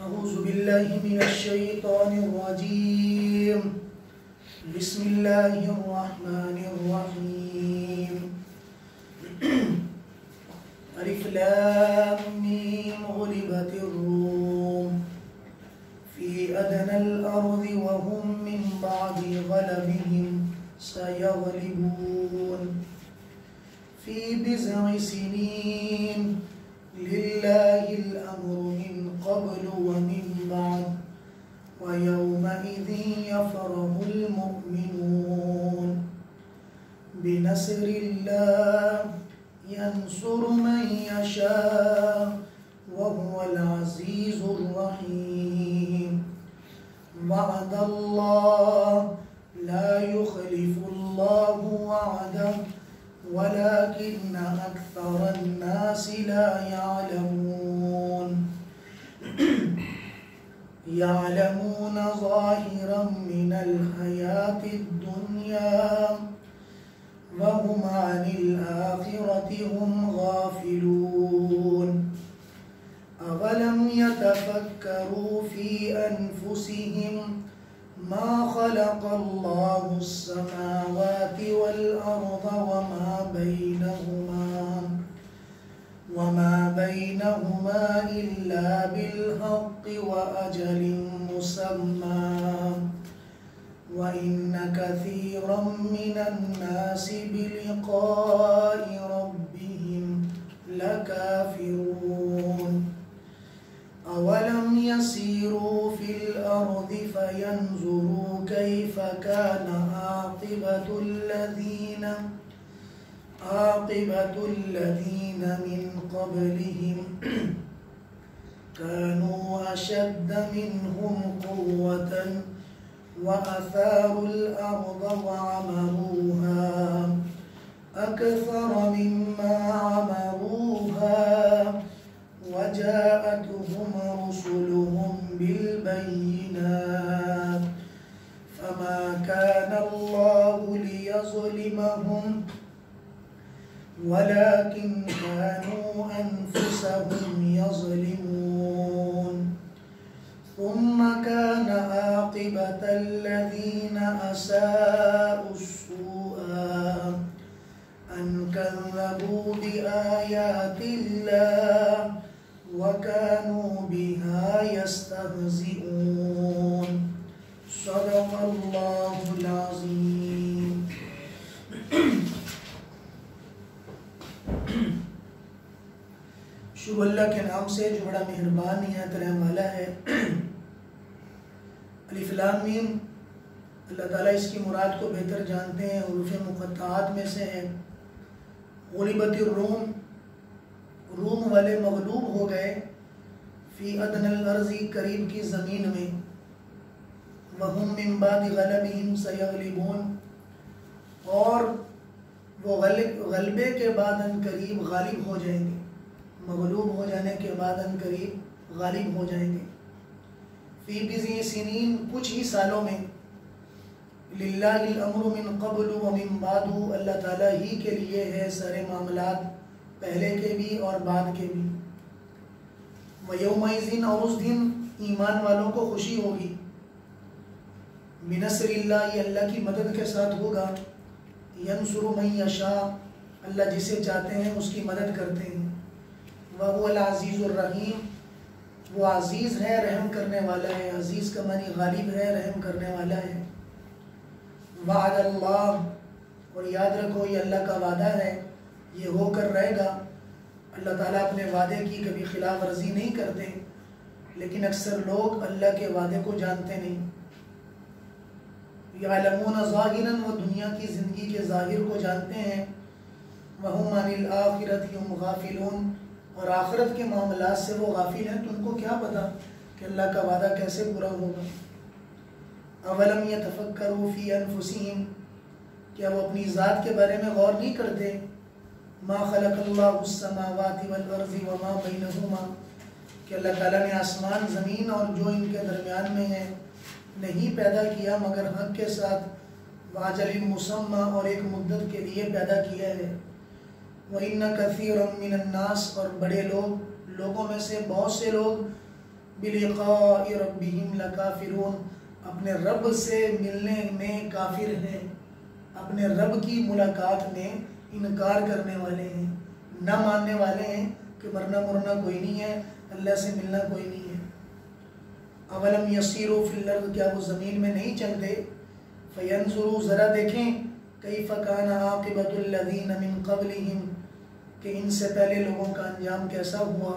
أعوذ بالله من الشيطان الرجيم. بسم الله الرحمن الرحيم. ألف لام ميم غلبت الروم في أدنى الأرض وهم من بعد غلبهم سيغلبون في بضع سنين لله الأمر من قبل ومن بعد ويومئذ يفرح المؤمنون بنصر الله ينصر من يشاء وهو العزيز الرحيم. وعد الله لا يخلف الله وعده ولكن أكثر الناس لا يعلمون. يعلمون ظاهرا من الحياة الدنيا وهم عن الآخرة هم غافلون. أولم يتفكروا في أنفسهم ما خلق الله السماوات والأرض وما بينهما إلا بالحق وأجل مسمى وإن كثيرا من الناس بلقاء ربهم لكافرون. أولم يسيروا في الأرض فينظروا كيف كان عاقبة الذين من قبلهم كانوا أشد منهم قوة وأثاروا الأرض وعمروها أكثر مما عمروها وجاءتهم رسلهم بالبينات فما كان الله ليظلمهم ولكن كانوا أنفسهم يظلمون. ثم كان عاقبة الذين أساءوا السوء أن كذبوا بآيات الله وكانوا بها يستهزئون. صدق الله العظيم. شروع اللہ کے نام سے جو بڑا مہربان نہایت رحم والا ہے. الف لام میم اللہ تعالیٰ اس کی مراد کو بہتر جانتے ہیں. حروف مقطعات میں سے ہے. غلبت الروم روم والے مغلوب ہو گئے. فی ادنى الارض قریب کی زمین میں. وهم من بعد غلبهم سيغلبون اور وہ غلبے کے بعد ان قریب غالب ہو جائیں گے. مغلوب ہو جانے کے بعد ان قریب غالب ہو جائیں گے. فی بضع سنین کچھ ہی سالوں میں. للہ الامر من قبل ومن بعد اللہ تعالیٰ ہی کے لیے ہے سارے معاملات پہلے کے بھی اور بعد کے بھی. ویومئذ اور اس دن ایمان والوں کو خوشی ہوگی. بنصر اللہ یہ اللہ کی مدد کے ساتھ ہوگا. ینصر من یشاء اللہ جسے چاہتے ہیں اس کی مدد کرتے ہیں. وَهُوَ الْعَزِيزُ الرَّحِيمُ وہ عزیز ہے رحم کرنے والا ہے. عزیز کا معنی غالب ہے رحم کرنے والا ہے. وعد اللہ اور یاد رکھو یہ اللہ کا وعدہ ہے. یہ ہو کر رہے گا. اللہ تعالیٰ اپنے وعدے کی کبھی خلاف ورزی نہیں کرتے لیکن اکثر لوگ اللہ کے وعدے کو جانتے نہیں. یعلمون ظاہرا وہ دنیا کی زندگی کے ظاہر کو جانتے ہیں. وَهُمْ عَنِ الْآخِرَةِ هُمْ غَافِلُونَ اور آخرت کے معاملات سے وہ غافل ہیں. تو ان کو کیا پتا کہ اللہ کا وعدہ کیسے پورا ہوگا. اولم یتفکروا فی انفسہم کیا وہ اپنی ذات کے بارے میں غور نہیں کرتے. ما خلق اللہ السماوات والارض وما بینہما کہ اللہ تعالیٰ نے آسمان زمین اور جو ان کے درمیان میں ہے نہیں پیدا کیا مگر حق کے ساتھ. واجل مسمى اور ایک مدت کے لیے پیدا کیا ہے. وَإِنَّ كَثِيرًا مِّنَ النَّاسِ اور بڑے لوگوں میں سے بہت سے لوگ بِلِقَاءِ رَبِّهِمْ لَكَافِرُونَ، اپنے رب سے ملنے میں کافر ہیں، اپنے رب کی ملاقات میں انکار کرنے والے ہیں، نہ ماننے والے ہیں کہ مرنا مرنا کوئی نہیں ہے، اللہ سے ملنا کوئی نہیں ہے۔ اولم یسیروا فی الارض، کیا وہ زمین میں نہیں چلتے، فینظروا، ذرا دیکھیں، کیف کان عاقبۃ الذین من قبلہم، کہ ان سے پہلے لوگوں کا انجام کیسا ہوا،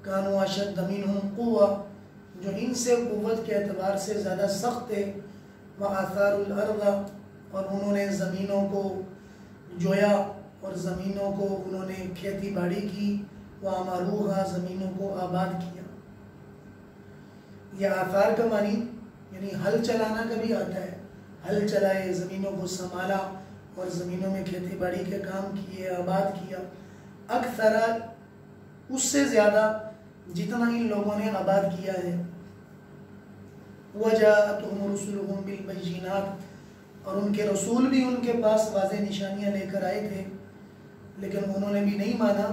کانوا اشد منہم قوہ، جو ان سے قوت کے اعتبار سے زیادہ سخت تھے، وآثاروا الارض، اور انہوں نے زمینوں کو جویا اور زمینوں کو انہوں نے کھیتی باڑی کی، وعمروہا، زمینوں کو آباد کیا۔ یہ آثار کا معنی یعنی ہل چلانا کا بھی آتا ہے، ہل چلائے، زمینوں کو سنبھالا اور زمینوں میں کھیتی باڑی کے کام کیے، آباد کیا۔ اکثر، اس سے زیادہ جتنا ان لوگوں نے آباد کیا ہے۔ وَجَاءَتْهُمْ رُسُلُهُمْ بِالْبَيِّنَاتِ، اور ان کے رسول بھی ان کے پاس واضح نشانیاں لے کر آئے تھے، لیکن انہوں نے بھی نہیں مانا۔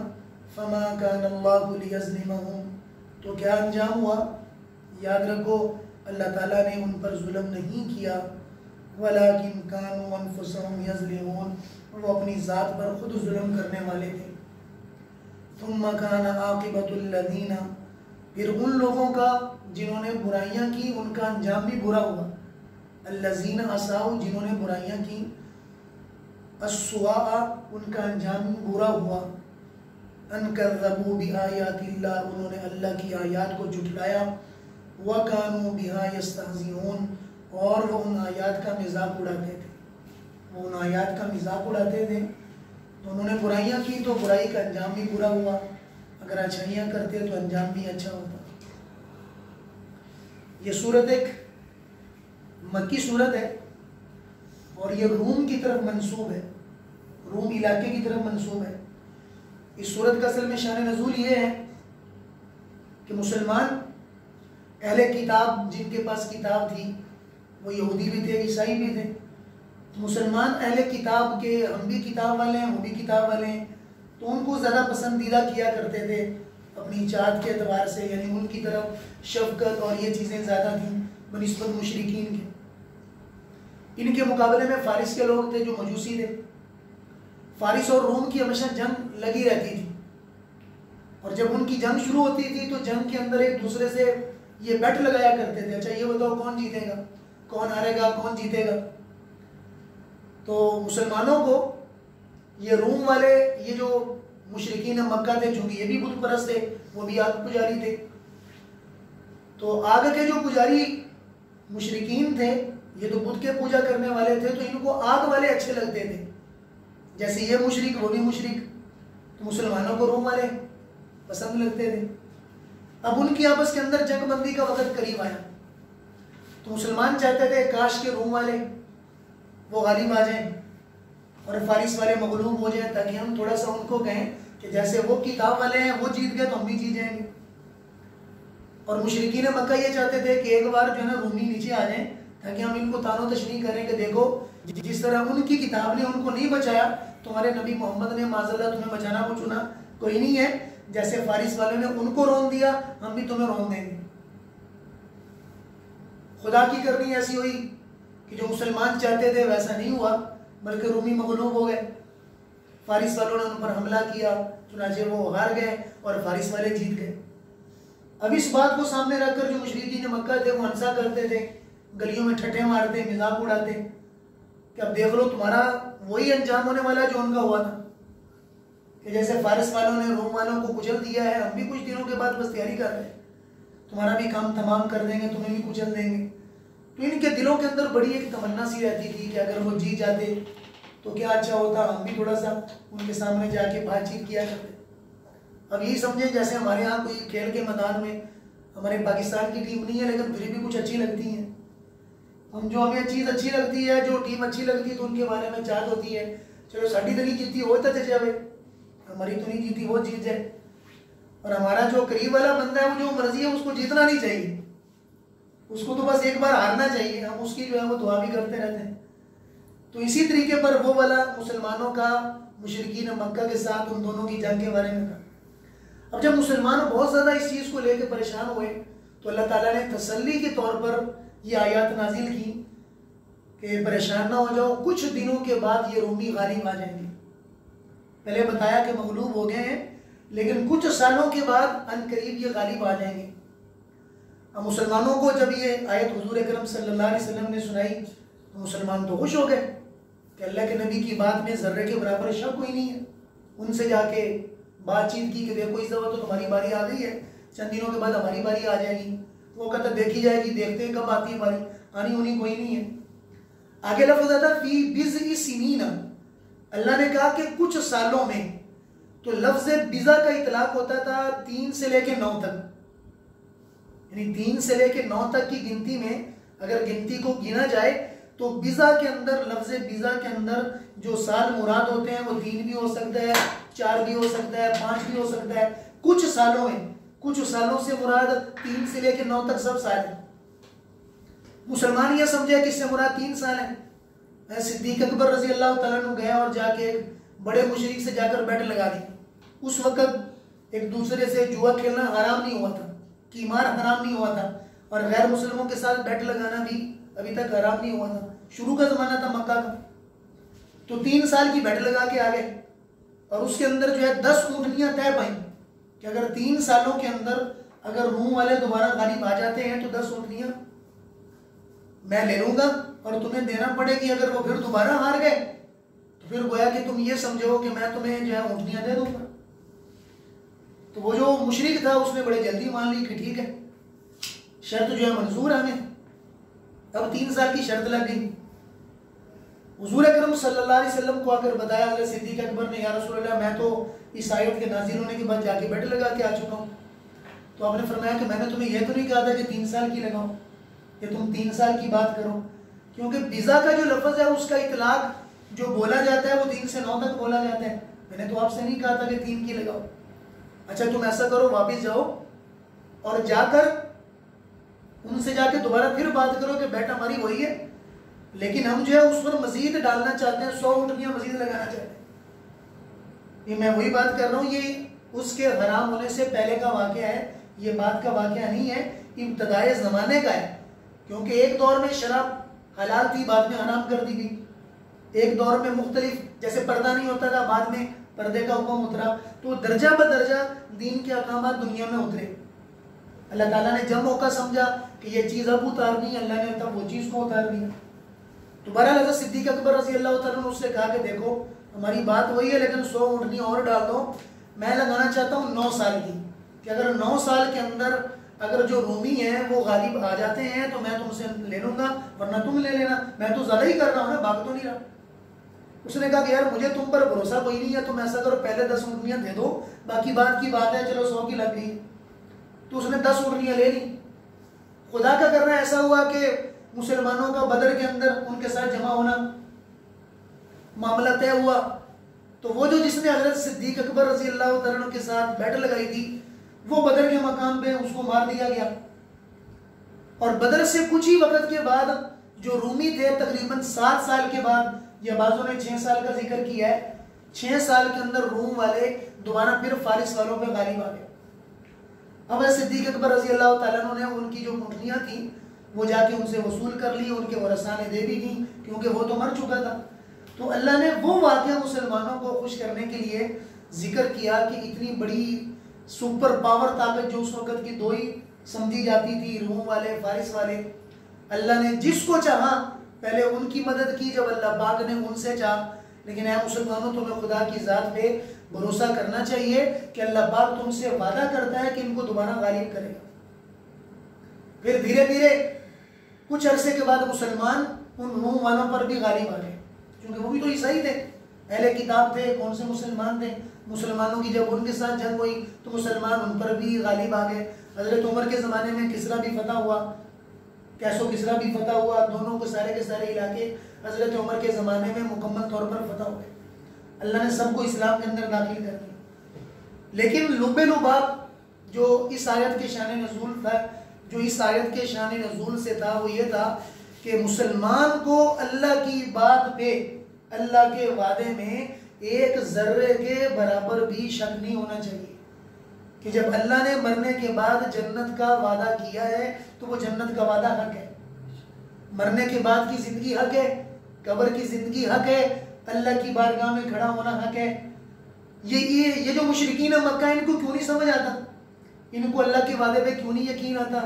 فَمَا كَانَ اللَّهُ لِيَظْلِمَهُمْ، تو کیا انجام ہوا؟ یاد رکھو اللہ تعالیٰ نے ان پر ظلم نہیں کیا، وَلَكِنْ كَانُوا أَنفُسَهُمْ يَظْلِمُونَ، وہ اپنی ذات پر خود ظلم کرنے والے تھے۔ ثُمَّ كَانَ عَاقِبَةُ الَّذِينَ، پھر ان لوگوں کا جنہوں نے برائیاں کی ان کا انجام بھی برا ہوا۔ الَّذِينَ أَسَاءُوا، جنہوں نے برائیاں کی، السُّوَاءَ، ان کا انجام برا ہوا۔ أَن كَذَّبُوا بِآيَاتِ اللَّهِ، انہوں نے اللہ کی آیات کو جھٹلایا۔ وَكَانُوا بِهَا يَسْتَهْزِئُونَ، اور وہ ان آیات کا مذاق اڑاتے تھے، وہ ان آیات کا مذاق اڑاتے تھے۔ تو انہوں نے برائیاں کی تو برائی کا انجام بھی برا ہوا، اگر اچھائیاں کرتے تو انجام بھی اچھا ہوتا۔ یہ صورت ایک مکی صورت ہے اور یہ روم کی طرف منسوب ہے، روم علاقے کی طرف منسوب ہے۔ اس صورت کا اصل میں شان نزول یہ ہے کہ مسلمان اہل کتاب جن کے پاس کتاب تھی، وہ یہودی بھی تھے، عیسائی بھی تھے، مسلمان اہل کتاب کے، ہم بھی کتاب والے ہیں وہ بھی کتاب والے ہیں، تو ان کو زیادہ پسندیدہ کیا کرتے تھے اپنی اچاعت کے اعتبار سے، یعنی ان کی طرف شفقت اور یہ چیزیں زیادہ تھیں بنسبت مشرکین کے۔ ان کے مقابلے میں فارس کے لوگ تھے جو مجوسی تھے۔ فارس اور روم کی ہمیشہ جنگ لگی رہتی تھی، اور جب ان کی جنگ شروع ہوتی تھی تو جنگ کے اندر ایک دوسرے سے یہ بیٹ لگایا کرتے تھے، اچھا یہ بتاؤ کون جیتے گا، کون ہارے گا، کون جیتے گا۔ تو مسلمانوں کو یہ روم والے، یہ جو مشرکین مکہ تھے، چونکہ یہ بھی بت پرست تھے، وہ بھی آگ پجاری تھے، تو آگ کے جو پجاری مشرکین تھے، یہ تو بت کے پوجا کرنے والے تھے، تو ان کو آگ والے اچھے لگتے تھے، جیسے یہ مشرک وہ بھی مشرک، تو مسلمانوں کو روم والے پسند لگتے تھے۔ اب ان کی آپس کے اندر جنگ بندی کا وقت قریب آیا، تو مسلمان چاہتے تھے کاش کے روم والے وہ غالب آ جائیں اور فارس والے مغلوب ہو جائیں، تاکہ ہم تھوڑا سا ان کو کہیں کہ جیسے وہ کتاب والے ہیں وہ جیت گئے تو ہم بھی جیت جائیں گے۔ اور مشرکین مکہ یہ چاہتے تھے کہ ایک بار جو ہے نا رومی نیچے آ جائیں، تاکہ ہم ان کو تان و تشریح کریں کہ دیکھو جس طرح ان کی کتاب نے ان کو نہیں بچایا، تمہارے نبی محمد نے معاذ اللہ تمہیں بچانا کو چنا کوئی نہیں ہے، جیسے فارس والوں نے ان کو رون دیا ہم بھی تمہیں رون دیں گے۔ خدا کی کرنی ایسی ہوئی کہ جو مسلمان چاہتے تھے ویسا نہیں ہوا، بلکہ رومی مغلوب ہو گئے، فارس والوں نے ان پر حملہ کیا، چنانچہ وہ ہار گئے اور فارس والے جیت گئے۔ اب اس بات کو سامنے رکھ کر جو مشرکین مکہ تھے وہ ہنسا کرتے تھے، گلیوں میں ٹھٹھے مارتے، مذاق اڑاتے کہ اب دیکھ لو تمہارا وہی انجام ہونے والا جو ان کا ہوا تھا، کہ جیسے فارس والوں نے روم والوں کو کچل دیا ہے، ہم بھی کچھ دنوں کے بعد بس تیاری کر رہے ہیں، تمہارا بھی کام تمام کر دیں گے، تمہیں بھی کچل دیں گے۔ تو ان کے دلوں کے اندر بڑی ایک تمنا سی رہتی تھی کہ اگر وہ جیت جاتے تو کیا اچھا ہوتا، ہم بھی تھوڑا سا ان کے سامنے جا کے بات چیت کیا کرتے۔ اب یہی سمجھیں جیسے ہمارے ہاں کوئی کھیل کے میدان میں ہمارے پاکستان کی ٹیم نہیں ہے لیکن پھر بھی کچھ اچھی لگتی ہیں، ہم جو ہمیں چیز اچھی لگتی ہے، جو ٹیم اچھی لگتی ہے تو ان کے بارے میں چاہت ہوتی ہے چلو ساڑی تو نہیں جیتی وہ تو جائے، ہماری تو نہیں جیتی وہ جیت جائے، اور ہمارا جو قریب والا بندہ ہے وہ جو مرضی ہے اس کو جیتنا نہیں چاہیے، اس کو تو بس ایک بار ہارنا چاہیے، ہم اس کی جو ہے وہ دعا بھی کرتے رہتے ہیں۔ تو اسی طریقے پر وہ والا مسلمانوں کا مشرکین مکہ کے ساتھ ان دونوں کی جنگ کے بارے میں تھا۔ اب جب مسلمان بہت زیادہ اس چیز کو لے کے پریشان ہوئے تو تو اللہ تعالیٰ نے تسلی کے طور پر یہ آیات نازل کی کہ پریشان نہ ہو جاؤ، کچھ دنوں کے بعد یہ رومی غالب آ جائیں گے۔ پہلے بتایا کہ مغلوب ہو گئے ہیں، لیکن کچھ سالوں کے بعد ان قریب یہ غالب آ جائیں گے۔ اب مسلمانوں کو جب یہ آیت حضور اکرم صلی اللہ علیہ وسلم نے سنائی تو مسلمان تو خوش ہو گئے کہ اللہ کے نبی کی بات میں ذرے کے برابر شک کوئی نہیں ہے۔ ان سے جا کے بات چیت کی کہ دیکھو اس دفعہ تو تمہاری باری آ گئی ہے، چند دنوں کے بعد ہماری باری آ جائے گی۔ وہ کہتا دیکھی جائے گی، دیکھتے ہیں کب آتی ہے باری، آنی ہونی کوئی نہیں ہے۔ آگے لفظ آتا فی بضع سنین، اللہ نے کہا کہ کچھ سالوں میں، تو لفظ بضع کا اطلاق ہوتا تھا 3 سے لے کے 9 تک، یعنی 3 سے لے کے 9 تک کی گنتی میں اگر گنتی کو گنا جائے تو بضع کے اندر، لفظ بضع کے اندر جو سال مراد ہوتے ہیں وہ 3 بھی ہو سکتا ہے، 4 بھی ہو سکتا ہے، 5 بھی ہو سکتا ہے۔ کچھ سالوں میں، کچھ سالوں سے مراد 3 سے لے کے 9 تک سب سال ہیں۔ مسلمان یہ سمجھے کہ اس سے مراد 3 سال ہیں۔ صدیق اکبر رضی اللہ تعالیٰ عنہ گیا اور جا کے بڑے مشرک سے جا کر بیٹ لگا دی۔ اس وقت ایک دوسرے سے جوا کھیلنا حرام نہیں ہوا تھا، قمار حرام نہیں ہوا تھا، اور غیر مسلموں کے ساتھ بیٹ لگانا بھی ابھی تک حرام نہیں ہوا تھا۔ شروع کا زمانہ تھا مکہ کا، تو 3 سال کی بیٹ لگا کے آگے، اور اس کے اندر جو ہے 10 اونٹنیاں طے پائیں کہ اگر 3 سالوں کے اندر اگر روم والے دوبارہ غالب آ جاتے ہیں تو 10 اونٹنیاں میں لے لوں گا اور تمہیں دینا پڑے گی۔ اگر وہ پھر دوبارہ ہار گئے تو پھر گویا کہ تم یہ سمجھو کہ میں تمہیں جو ہے اونٹنیاں دے دوں گا۔ تو وہ جو مشرک تھا اس نے بڑے جلدی مان لی کہ ٹھیک ہے، شرط جو ہے منظور ہے ہمیں۔ اب 3 سال کی شرط لگ گئی۔ حضور اکرم صلی اللہ علیہ وسلم کو اگر بتایا حضرت صدیق اکبر نے، یا رسول اللہ میں تو اس آیت کے نازل ہونے کے بعد جا کے بیٹ لگا کے آ چکا ہوں، تو آپ نے فرمایا کہ میں نے تمہیں یہ تو نہیں کہا تھا کہ 3 سال کی لگاؤ، کہ تم 3 سال کی بات کرو، کیونکہ بضع کا جو لفظ ہے اس کا اطلاق جو بولا جاتا ہے وہ 3 سے 9 تک بولا جاتا ہے۔ میں نے تو آپ سے نہیں کہا تھا کہ 3 کی لگاؤ۔ اچھا تم ایسا کرو، واپس جاؤ اور جا کر ان سے جا کے دوبارہ پھر بات کرو کہ بیٹ ہماری وہی ہے، لیکن ہم جو ہے اس پر مزید ڈالنا چاہتے ہیں، 100 اونٹنیاں مزید لگانا چاہتے ہیں۔ یہ میں وہی بات کر رہا ہوں، یہ اس کے حرام ہونے سے پہلے کا واقعہ ہے، یہ بات کا واقعہ نہیں ہے، ابتدائے زمانے کا ہے، کیونکہ ایک دور میں شراب حلال تھی، بعد میں حرام کر دی گئی۔ ایک دور میں مختلف، جیسے پردہ نہیں ہوتا تھا، بعد میں پردے کا حکم اترا، تو درجہ بدرجہ دین کے احکامات دنیا میں اترے۔ اللہ تعالیٰ نے جب موقع سمجھا کہ یہ چیز اب اتارنی ہے، اللہ نے تب وہ چیز کو اتار دیا۔ تو بہرحال حضرت صدیق اکبر رضی اللہ تعالیٰ نے اس سے کہا کہ دیکھو ہماری بات وہی ہے، لیکن 100 اونٹنیاں اور ڈال دو، میں لگانا چاہتا ہوں 9 سال کی، کہ اگر 9 سال کے اندر اگر جو رومی ہیں وہ غالب آ جاتے ہیں تو میں تم سے لے لوں گا، ورنہ تم لے لینا، میں تو زیادہ ہی کر رہا ہوں نا، بھاگ تو نہیں رہا۔ اس نے کہا کہ یار مجھے تم پر بھروسہ کوئی نہیں ہے، تم ایسا کرو پہلے 10 اونٹنیاں دے دو، باقی بات کی بات ہے، چلو 100 کی لگ گئی۔ تو اس نے 10 اونٹنیاں لے لی۔ خدا کا کرنا ایسا ہوا کہ مسلمانوں کا بدر کے اندر ان کے ساتھ جمع ہونا معاملہ طے ہوا، تو وہ جو جس نے حضرت صدیق اکبر رضی اللہ تعالیٰ عنہ کے ساتھ بیٹھ لگائی تھی، وہ بدر کے مقام پہ اس کو مار دیا گیا۔ اور بدر سے کچھ ہی وقت کے بعد جو رومی تھے، تقریباً 7 سال کے بعد، یا بعضوں نے 6 سال کا ذکر کیا ہے، 6 سال کے اندر روم والے دوبارہ پھر فارس والوں پہ غالب آ گئے۔ اب صدیق اکبر رضی اللہ تعالیٰ عنہ نے ان کی جو اونٹنیاں تھیں وہ جا کے ان سے وصول کر لی، ان کے ورثاء نے دے بھی دی، کیونکہ وہ تو مر چکا تھا۔ تو اللہ نے وہ واقعہ مسلمانوں کو خوش کرنے کے لیے ذکر کیا کہ اتنی بڑی سپر پاور طاقت جو اس وقت کی 2 ہی سمجھی جاتی تھی، روم والے فارس والے، اللہ نے جس کو چاہا پہلے ان کی مدد کی جب اللہ پاک نے ان سے چاہا۔ لیکن اے مسلمانوں تمہیں خدا کی ذات پہ بھروسہ کرنا چاہیے کہ اللہ پاک تم سے وعدہ کرتا ہے کہ ان کو دوبارہ غالب کرے گا۔ پھر دھیرے دھیرے کچھ عرصے کے بعد مسلمان ان روم والوں پر بھی غالب آ گئے، کیونکہ وہ بھی تو عیسائی تھے، اہل کتاب تھے، کون سے مسلمان تھے۔ مسلمانوں کی جب ان کے ساتھ جنگ ہوئی تو مسلمان ان پر بھی غالب آ گئے۔ حضرت عمر کے زمانے میں کسرا بھی فتح ہوا، کیسو کسرا بھی فتح ہوا، دونوں کے سارے علاقے حضرت عمر کے زمانے میں مکمل طور پر فتح ہو گئے۔ اللہ نے سب کو اسلام کے اندر داخل کر دیا۔ لیکن لب لباب جو اس آیت کے شان نزول تھا، جو اس آیت کے شان نزول سے تھا، وہ یہ تھا کہ مسلمان کو اللہ کی بات پہ، اللہ کے وعدے میں ایک ذرے کے برابر بھی شک نہیں ہونا چاہیے کہ جب اللہ نے مرنے کے بعد جنت کا وعدہ کیا ہے تو وہ جنت کا وعدہ حق ہے. مرنے کے بعد کی زندگی حق ہے, قبر کی زندگی حق ہے, اللہ کی بارگاہ میں کھڑا ہونا حق ہے. یہ جو مشرکین مکہ ان کو کیوں نہیں سمجھ آتا, ان کو اللہ کے وعدے پہ کیوں نہیں یقین آتا؟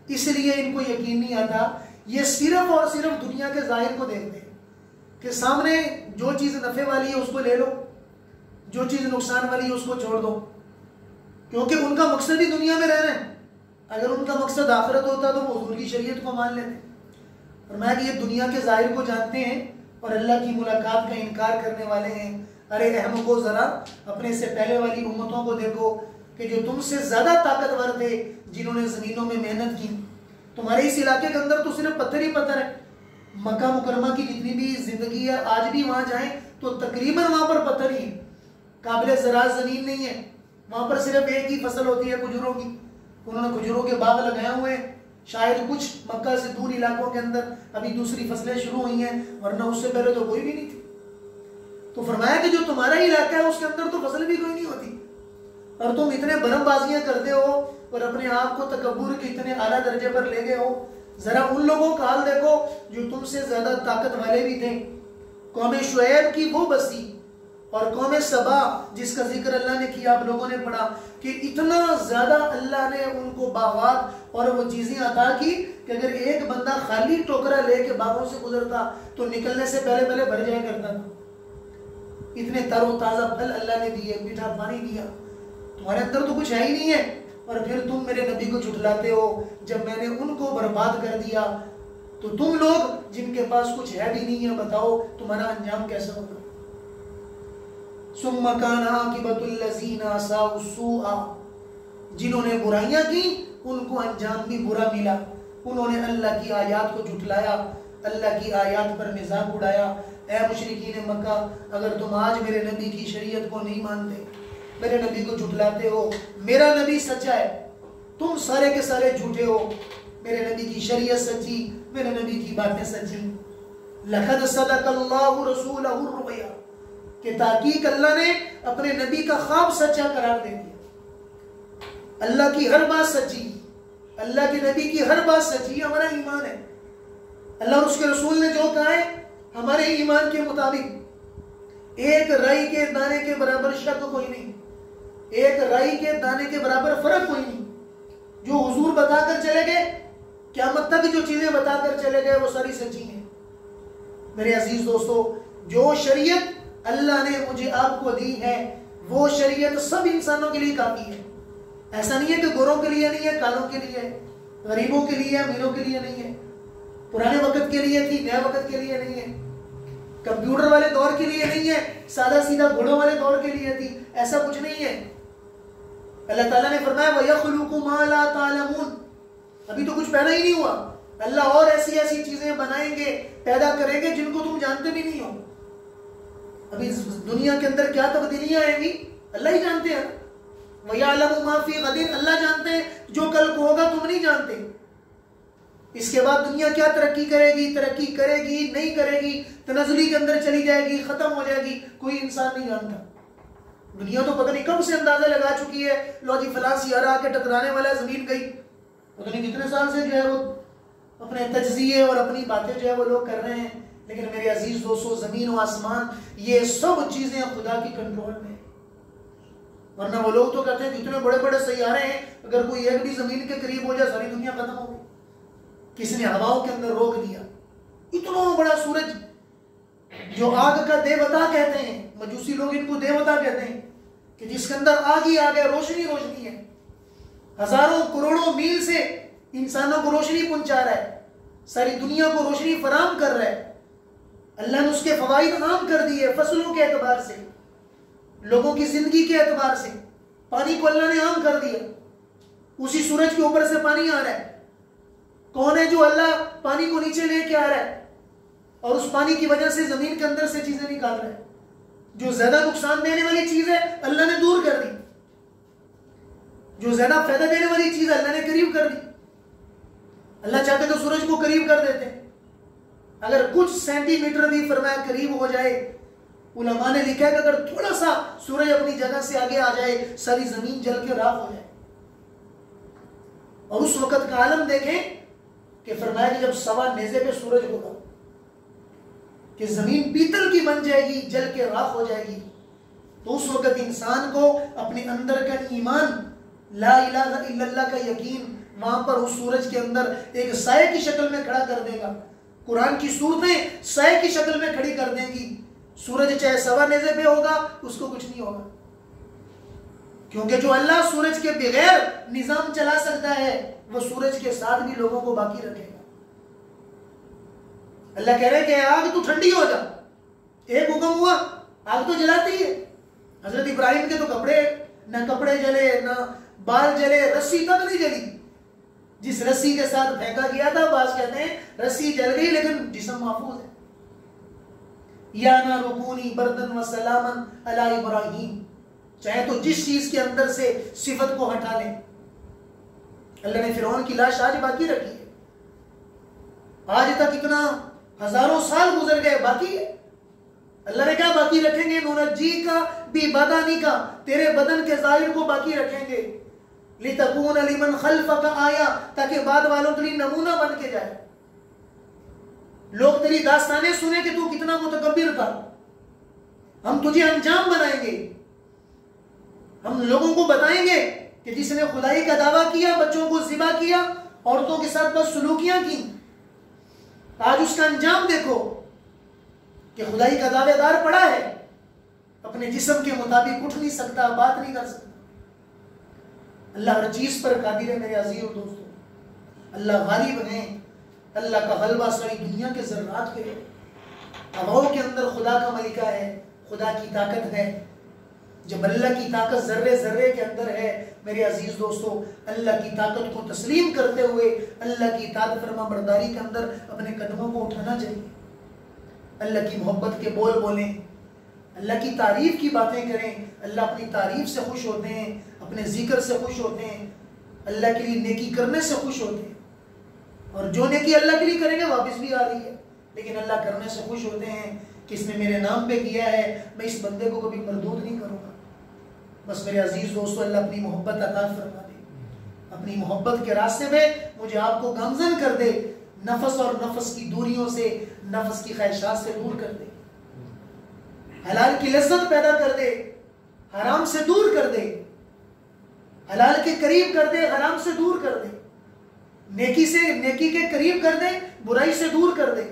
اس لیے ان کو یقین نہیں آتا. یہ صرف اور صرف دنیا کے ظاہر کو دیکھتے ہیں کہ سامنے جو چیز نفع والی ہے اس کو لے لو, جو چیز نقصان والی ہے اس کو چھوڑ دو, کیونکہ ان کا مقصد ہی دنیا میں رہنا ہے. اگر ان کا مقصد آخرت ہوتا تو وہ حضور کی شریعت کو مان لیتے. فرمایا کہ یہ دنیا کے ظاہر کو جانتے ہیں اور اللہ کی ملاقات کا انکار کرنے والے ہیں. ارے احمقو ذرا اپنے سے پہلے والی امتوں کو دیکھو کہ جو تم سے زیادہ طاقتور تھے, جنہوں نے زمینوں میں محنت کی. تمہارے اس علاقے کے اندر تو صرف پتھر ہی پتھر ہے. مکہ مکرمہ کی جتنی بھی زندگی ہے آج بھی وہاں جائیں تو تقریباً وہاں پر پتھر ہی ہے, قابل زراعت زمین نہیں ہے. وہاں پر صرف ایک ہی فصل ہوتی ہے کھجوروں کی. انہوں نے کھجوروں کے باغ لگائے ہوئے ہیں. شاید کچھ مکہ سے دور علاقوں کے اندر ابھی دوسری فصلیں شروع ہوئی ہیں, ورنہ اس سے پہلے تو کوئی بھی نہیں تھی. تو فرمایا کہ جو تمہارا علاقہ ہے اس کے اندر تو فصل بھی کوئی نہیں ہوتی, اور تم اتنے برم بازیاں کرتے ہو اور اپنے آپ کو تکبر کے اتنے اعلیٰ درجے پر لے گئے ہو. ذرا ان لوگوں کا حال دیکھو جو تم سے زیادہ طاقت والے بھی تھے. قوم شعیب کی وہ بستی اور قوم سبا جس کا ذکر اللہ نے کیا, آپ لوگوں نے پڑھا کہ اتنا زیادہ اللہ نے ان کو باغات اور وہ چیزیں عطا کی کہ اگر ایک بندہ خالی ٹوکرا لے کے باغوں سے گزرتا تو نکلنے سے پہلے پہلے بھر جایا کرتا تھا. اتنے تر و تازہ پھل اللہ نے دیے, میٹھا پانی دیا. تمہارے اندر تو کچھ ہے ہی نہیں ہے, اور پھر تم میرے نبی کو جھٹلاتے ہو. جب میں نے ان کو برباد کر دیا تو تم لوگ جن کے پاس کچھ ہے بھی نہیں ہے, بتاؤ تمہارا انجام کیسا ہوگا؟ ثم كان عاقبۃ الذین اساءوا السوء, جنہوں نے برائیاں کی ان کو انجام بھی برا ملا. انہوں نے اللہ کی آیات کو جھٹلایا, اللہ کی آیات پر مذاق اڑایا. اے مشرکین مکہ, اگر تم آج میرے نبی کی شریعت کو نہیں مانتے, میرے نبی کو جھٹلاتے ہو, میرا نبی سچا ہے, تم سارے کے سارے جھوٹے ہو. میرے نبی کی شریعت سچی, میرے نبی کی باتیں سچی. لقد صدق اللہ رسولہ الرؤیا, کہ تحقیق اللہ نے اپنے نبی کا خواب سچا قرار دے دیا. اللہ کی ہر بات سچی, اللہ کے نبی کی ہر بات سچی, ہمارا ایمان ہے. اللہ اور اس کے رسول نے جو کہا ہے ہمارے ایمان کے مطابق, ایک رائی کے دانے کے برابر شک کوئی نہیں, ایک رائی کے دانے کے برابر فرق کوئی نہیں. جو حضور بتا کر چلے گئے, قیامت تک جو چیزیں بتا کر چلے گئے وہ ساری سچی ہیں. میرے عزیز دوستو, جو شریعت اللہ نے مجھے آپ کو دی ہے وہ شریعت سب انسانوں کے لیے کافی ہے. ایسا نہیں ہے کہ گوروں کے لیے نہیں ہے, کالوں کے لیے ہے, غریبوں کے لیے, امیروں کے لیے نہیں ہے, پرانے وقت کے لیے تھی, نئے وقت کے لیے نہیں ہے, کمپیوٹر والے دور کے لیے نہیں ہے, سادہ سیدھا گھوڑوں والے دور کے لیے تھی. ایسا کچھ نہیں ہے. اللہ تعالیٰ نے فرمایا وَيَخْلُقُ مَا لَا تَعْلَمُونَ, ابھی تو کچھ پیدا ہی نہیں ہوا. اللہ اور ایسی ایسی چیزیں بنائیں گے, پیدا کریں گے جن کو تم جانتے بھی نہیں ہو. ابھی دنیا کے اندر کیا تبدیلیاں آئیں گی اللہ ہی جانتے ہیں. وَيَعْلَمُ مَا فِي غَدٍ, اللہ جانتے ہیں جو کل کو ہوگا, تم نہیں جانتے. اس کے بعد دنیا کیا ترقی کرے گی, ترقی کرے گی نہیں کرے گی, تنزلی کے اندر چلی جائے گی, ختم ہو جائے گی, کوئی انسان نہیں جانتا. دنیا تو پتہ نہیں کب سے اندازہ لگا چکی ہے, لو جی فلاں سیارہ آ کے ٹکرانے والا ہے, زمین گئی. پتہ نہیں کتنے سال سے جو ہے وہ اپنے تجزیے اور اپنی باتیں جو ہے وہ لوگ کر رہے ہیں. لیکن میرے عزیز دوستو, زمین و آسمان یہ سب چیزیں خدا کی کنٹرول میں ہیں. ورنہ وہ لوگ تو کہتے ہیں کتنے بڑے بڑے سیارے ہیں, اگر کوئی ایک بھی زمین کے قریب ہو جائے ساری دنیا ختم ہو گئی. کس نے ہواؤں کے اندر روک دیا. اتنا بڑا سورج جو آگ کا دیوتا کہتے ہیں, مجوسی لوگ ان کو دیوتا کہتے ہیں, کہ جس کے اندر آگ ہی آگ ہے, روشنی روشنی ہے, ہزاروں کروڑوں میل سے انسانوں کو روشنی پہنچا رہا ہے, ساری دنیا کو روشنی فراہم کر رہا ہے. اللہ نے اس کے فوائد عام کر دیے, فصلوں کے اعتبار سے, لوگوں کی زندگی کے اعتبار سے. پانی کو اللہ نے عام کر دیا, اسی سورج کے اوپر سے پانی آ رہا ہے. کون ہے جو اللہ پانی کو نیچے لے کے آ رہا ہے اور اس پانی کی وجہ سے زمین کے اندر سے چیزیں نکال رہا ہے. جو زیادہ نقصان دینے والی چیز ہے اللہ نے دور کر دی, جو زیادہ فائدہ دینے والی چیز ہے اللہ نے قریب کر دی. اللہ چاہتے تو سورج کو قریب کر دیتے, اگر کچھ سینٹی میٹر بھی فرمایا قریب ہو جائے. علماء نے لکھا ہے کہ اگر تھوڑا سا سورج اپنی جگہ سے آگے آ جائے ساری زمین جل کے راکھ ہو جائے. اور اس وقت کا عالم دیکھیں کہ فرمایا کہ جب سوا نیزے پہ سورج ہوگا کہ زمین پیتل کی بن جائے گی، جل کے راکھ ہو جائے گی، تو اس وقت انسان کو اپنے اندر کا ایمان، لا الہ الا اللہ کا یقین وہاں پر اس سورج کے اندر ایک سائے کی شکل میں کھڑا کر دے گا۔ قرآن کی صورتیں سائے کی شکل میں کھڑی کر دیں گی۔ سورج چاہے سوا نیزے پہ ہوگا اس کو کچھ نہیں ہوگا، کیونکہ جو اللہ سورج کے بغیر نظام چلا سکتا ہے وہ سورج کے ساتھ بھی لوگوں کو باقی رکھے گا۔ اللہ کہہ رہے کہ آگ تو ٹھنڈی ہو جا، ایک حکم ہوا آگ تو جلاتی ہے۔ حضرت ابراہیم کے تو کپڑے، نہ کپڑے جلے نہ بال جلے، رسی تک نہیں جلی، جس رسی کے ساتھ پھینکا گیا تھا بعض کہتے ہیں رسی جل گئی لیکن جسم محفوظ ہے۔ یا نار کونی بردن و سلامن علی ابراہیم، چاہے تو جس چیز کے اندر سے صفت کو ہٹا لیں۔ اللہ نے فرعون کی لاش آج باقی رکھی ہے، آج تک اتنا ہزاروں سال گزر گئے باقی ہے۔ اللہ نے کیا باقی رکھیں گے؟ ننجی کا بھی بدانی کا، تیرے بدن کے ظاہر کو باقی رکھیں گے، لِتَكُونَ لِمَنْ خَلْفَكَ آیا، تاکہ بعد والوں کے لیے نمونہ بن کے جائے، لوگ تیری داستانیں سنیں کہ تو کتنا متکبر تھا۔ ہم تجھے انجام بنائیں گے، ہم لوگوں کو بتائیں گے کہ جس نے خدائی کا دعویٰ کیا، بچوں کو ذبح کیا، عورتوں کے ساتھ بس سلوکیاں کی، آج اس کا انجام دیکھو کہ خدائی کا دعوے دار پڑا ہے، اپنے جسم کے مطابق اٹھ نہیں سکتا، بات نہیں کر سکتا۔ اللہ ہر چیز پر قادر ہے میرے عزیز و دوستو، اللہ غالب ہے، اللہ کا غلبہ ساری دنیا کے ذرات کے لیے، ہواؤں کے اندر خدا کا ملکہ ہے، خدا کی طاقت ہے۔ جب اللہ کی طاقت ذرے ذرے کے اندر ہے میرے عزیز دوستو، اللہ کی طاقت کو تسلیم کرتے ہوئے اللہ کی اطاعت فرما برداری کے اندر اپنے قدموں کو اٹھانا چاہیے۔ اللہ کی محبت کے بول بولیں، اللہ کی تعریف کی باتیں کریں۔ اللہ اپنی تعریف سے خوش ہوتے ہیں، اپنے ذکر سے خوش ہوتے ہیں، اللہ کے لیے نیکی کرنے سے خوش ہوتے ہیں، اور جو نیکی اللہ کے لیے کریں گے واپس بھی آ رہی ہے، لیکن اللہ کرنے سے خوش ہوتے ہیں کہ اس نے میرے نام پہ کیا ہے، میں اس بندے کو کبھی مردود نہیں کروں گا۔ بس میرے عزیز دوستو، اللہ اپنی محبت عطا فرما دے، اپنی محبت کے راستے میں مجھے آپ کو گامزن کر دے، نفس اور نفس کی دوریوں سے، نفس کی خواہشات سے دور کر دے، حلال کی لذت پیدا کر دے، حرام سے دور کر دے، حلال کے قریب کر دے، حرام سے دور کر دے، نیکی کے قریب کر دے، برائی سے دور کر دے،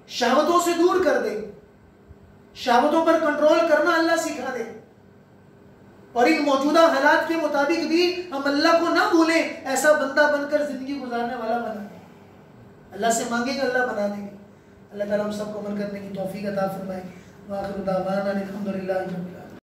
شہوتوں سے دور کر دے، شہوتوں پر کنٹرول کرنا اللہ سکھا دے، اور ان موجودہ حالات کے مطابق بھی ہم اللہ کو نہ بھولیں، ایسا بندہ بن کر زندگی گزارنے والا بنا دیں۔ اللہ سے مانگیں گے اللہ بنا دیں گے۔ اللہ تعالیٰ ہم سب کو عمل کرنے کی توفیق عطا فرمائے۔ وآخر دعوانا الحمدللہ رب العالمین۔